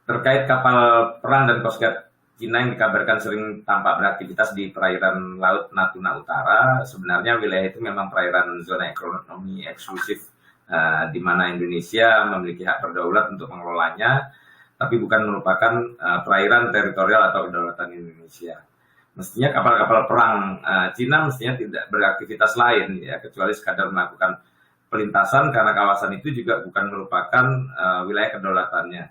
Terkait kapal perang dan Coast Guard Cina yang dikabarkan sering tampak beraktivitas di perairan Laut Natuna Utara, sebenarnya wilayah itu memang perairan zona ekonomi eksklusif, di mana Indonesia memiliki hak berdaulat untuk mengelolanya, tapi bukan merupakan perairan teritorial atau kedaulatan Indonesia. Mestinya kapal-kapal perang Cina mestinya tidak beraktivitas lain ya, kecuali sekadar melakukan pelintasan, karena kawasan itu juga bukan merupakan wilayah kedaulatannya.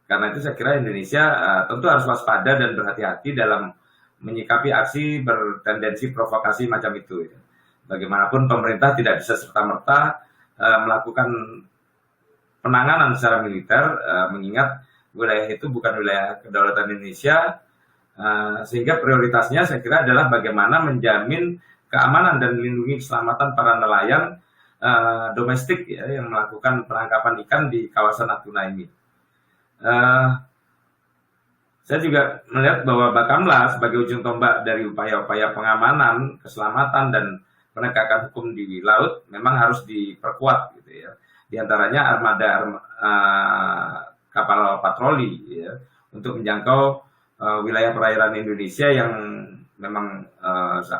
Karena itu saya kira Indonesia tentu harus waspada dan berhati-hati dalam menyikapi aksi bertendensi provokasi macam itu. Ya. Bagaimanapun pemerintah tidak bisa serta-merta melakukan penanganan secara militer, mengingat wilayah itu bukan wilayah kedaulatan Indonesia, sehingga prioritasnya saya kira adalah bagaimana menjamin keamanan dan melindungi keselamatan para nelayan domestik ya, yang melakukan penangkapan ikan di kawasan Natuna ini. Saya juga melihat bahwa Bakamla sebagai ujung tombak dari upaya-upaya pengamanan, keselamatan, dan penegakan hukum di laut memang harus diperkuat gitu ya. Di antaranya armada kapal patroli ya, untuk menjangkau wilayah perairan Indonesia yang memang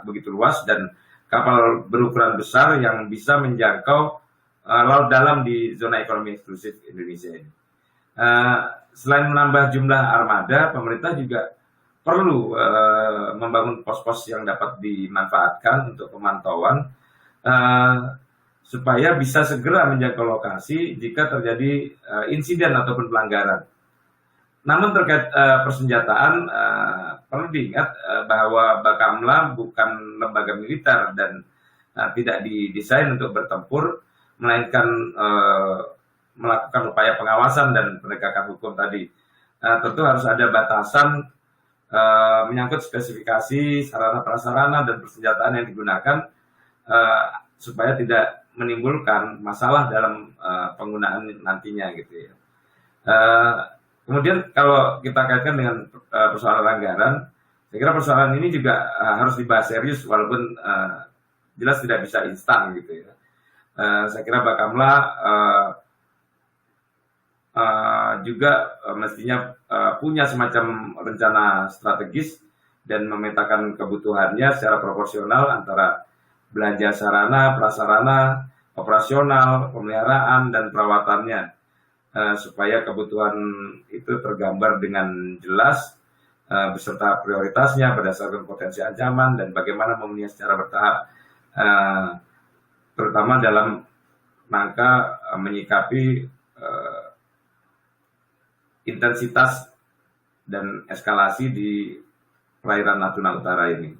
begitu luas, dan kapal berukuran besar yang bisa menjangkau laut dalam di zona ekonomi eksklusif Indonesia ini. Selain menambah jumlah armada, pemerintah juga perlu membangun pos-pos yang dapat dimanfaatkan untuk pemantauan supaya bisa segera menjangkau lokasi jika terjadi insiden ataupun pelanggaran. Namun terkait persenjataan, perlu diingat bahwa Bakamla bukan lembaga militer dan tidak didesain untuk bertempur, melainkan melakukan upaya pengawasan dan penegakan hukum tadi. Tentu harus ada batasan menyangkut spesifikasi sarana prasarana dan persenjataan yang digunakan supaya tidak menimbulkan masalah dalam penggunaan nantinya gitu ya. Kemudian kalau kita kaitkan dengan persoalan anggaran, saya kira persoalan ini juga harus dibahas serius, walaupun jelas tidak bisa instan gitu ya. Saya kira Bakamla juga mestinya punya semacam rencana strategis dan memetakan kebutuhannya secara proporsional antara belanja sarana, prasarana, operasional, pemeliharaan, dan perawatannya, supaya kebutuhan itu tergambar dengan jelas beserta prioritasnya berdasarkan potensi ancaman dan bagaimana memenuhi secara bertahap, terutama dalam rangka menyikapi intensitas dan eskalasi di perairan Natuna Utara ini.